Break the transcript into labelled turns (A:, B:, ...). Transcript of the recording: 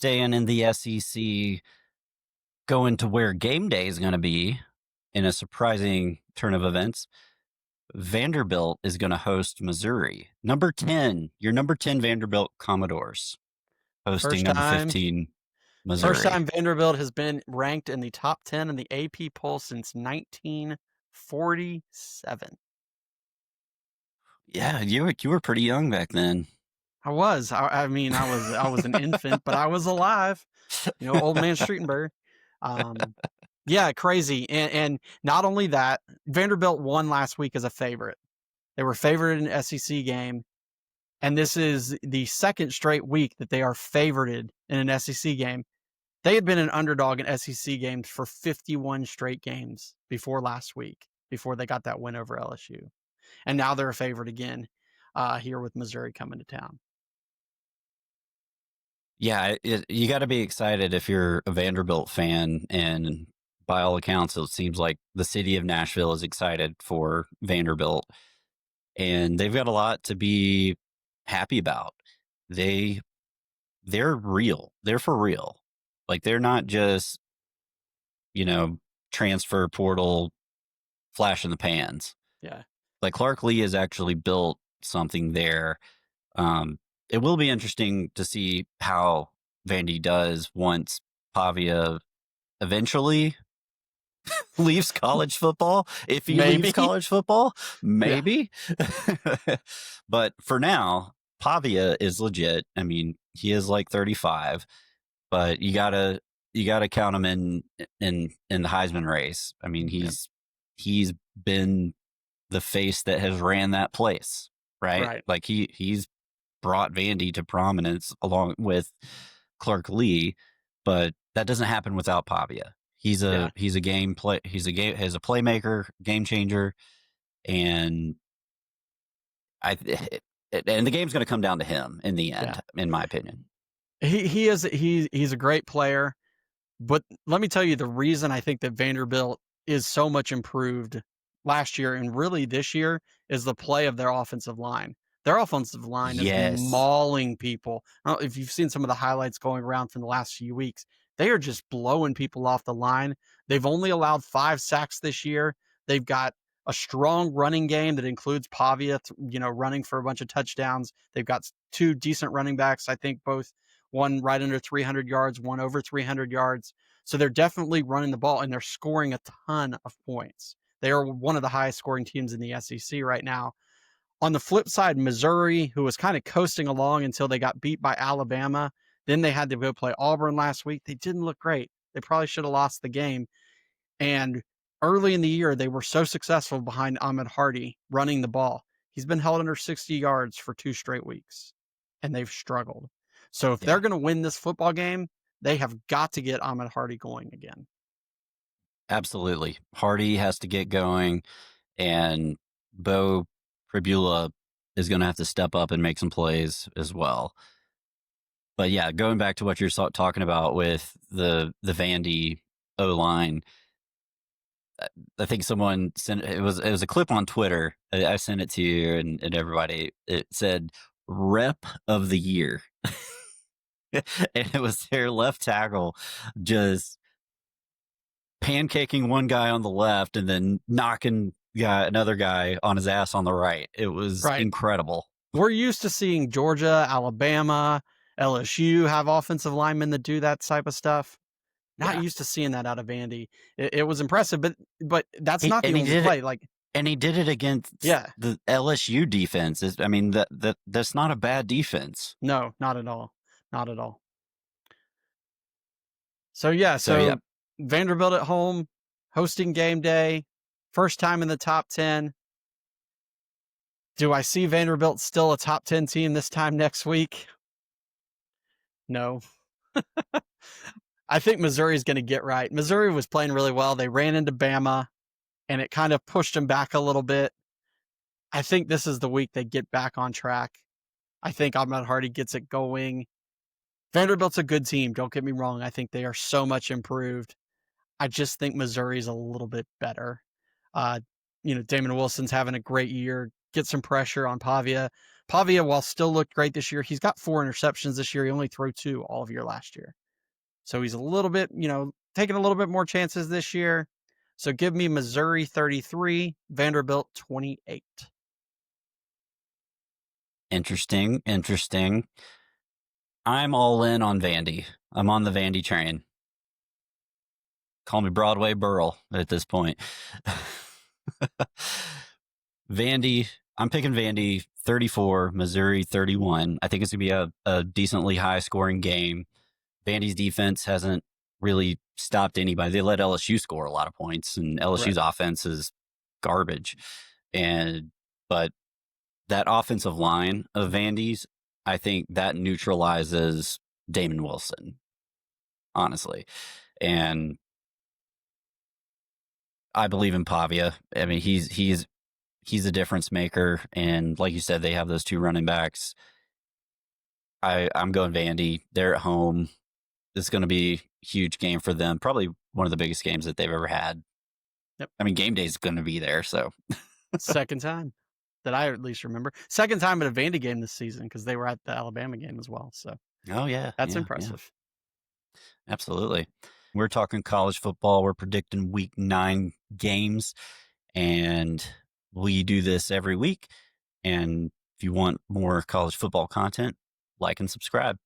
A: staying in the SEC, going to where game day is going to be in a surprising turn of events. Vanderbilt is going to host Missouri. Your number 10 Vanderbilt Commodores hosting number 15 Missouri.
B: First time Vanderbilt has been ranked in the top 10 in the AP poll since 1947.
A: Yeah, you were pretty young back then.
B: I was. I mean, I was an infant, but I was alive. Old man Streetenberg. Yeah, crazy. And not only that, Vanderbilt won last week as a favorite. They were favored in an SEC game, and this is the second straight week that they are favored in an SEC game. They had been an underdog in SEC games for 51 straight games before last week, before they got that win over LSU. And now they're a favorite again here with Missouri coming to town.
A: Yeah, you got to be excited if you're a Vanderbilt fan, and by all accounts, it seems like the city of Nashville is excited for Vanderbilt, and they've got a lot to be happy about. They're real. They're for real. Like, they're not just, transfer portal flash in the pans.
B: Yeah.
A: Like, Clark Lee has actually built something there. It will be interesting to see how Vandy does once Pavia eventually leaves college football. If he leaves college football, maybe. Yeah. But for now, Pavia is legit. I mean, he is like 35, but you gotta count him in the Heisman race. I mean, he's been the face that has ran that place, right? Like he's brought Vandy to prominence along with Clark Lee, but that doesn't happen without Pavia. He's a playmaker, game changer, and the game's going to come down to him in the end, in my opinion.
B: He's a great player, but let me tell you the reason I think that Vanderbilt is so much improved last year and really this year is the play of their offensive line. Their offensive line is mauling people. I don't know if you've seen some of the highlights going around from the last few weeks. They are just blowing people off the line. They've only allowed 5 sacks this year. They've got a strong running game that includes Pavia, running for a bunch of touchdowns. They've got 2 decent running backs. I think both one right under 300 yards, one over 300 yards. So they're definitely running the ball, and they're scoring a ton of points. They are one of the highest scoring teams in the SEC right now. On the flip side, Missouri, who was kind of coasting along until they got beat by Alabama, then they had to go play Auburn last week. They didn't look great. They probably should have lost the game. And early in the year, they were so successful behind Ahmed Hardy running the ball. He's been held under 60 yards for 2 straight weeks, and they've struggled. So if they're going to win this football game, they have got to get Ahmed Hardy going again.
A: Absolutely. Hardy has to get going, and Bo Pribula is going to have to step up and make some plays as well. But yeah, going back to what you're talking about with the Vandy O-line, I think someone sent it was a clip on Twitter. I sent it to you and everybody. It said "Rep of the Year," and it was their left tackle just pancaking one guy on the left and then knocking another guy on his ass on the right. It was incredible.
B: We're used to seeing Georgia, Alabama, LSU have offensive linemen that do that type of stuff. Not used to seeing that out of Vandy. It was impressive, but that's not the only play.
A: And he did it against the LSU defense. I mean, that's not a bad defense.
B: No, not at all. Not at all. So Vanderbilt at home, hosting game day, first time in the top 10. Do I see Vanderbilt still a top 10 team this time next week? No. I think Missouri's going to get right. Missouri was playing really well. They ran into Bama, and it kind of pushed them back a little bit. I think this is the week they get back on track. I think Ahmed Hardy gets it going. Vanderbilt's a good team. Don't get me wrong. I think they are so much improved. I just think Missouri's a little bit better. Damon Wilson's having a great year. Get some pressure on Pavia. Pavia, while still looked great this year, he's got 4 interceptions this year. He only threw 2 all of year last year. So he's a little bit, taking a little bit more chances this year. So give me Missouri 33, Vanderbilt 28.
A: Interesting. I'm all in on Vandy. I'm on the Vandy train. Call me Broadway Burl at this point. Vandy, I'm picking Vandy 34, Missouri 31. I think it's going to be a decently high scoring game. Vandy's defense hasn't really stopped anybody. They let LSU score a lot of points, and LSU's offense is garbage. But that offensive line of Vandy's, I think that neutralizes Damon Wilson, honestly. And I believe in Pavia. I mean, he's a difference maker, and like you said, they have those 2 running backs. I'm going Vandy. They're at home. It's going to be a huge game for them. Probably one of the biggest games that they've ever had.
B: Yep.
A: I mean, game day is going to be there. So
B: Second time that I at least remember. Second time at a Vandy game this season because they were at the Alabama game as well. So that's impressive.
A: Yeah. Absolutely. We're talking college football. We're predicting week 9 games, and we do this every week. And if you want more college football content, like and subscribe.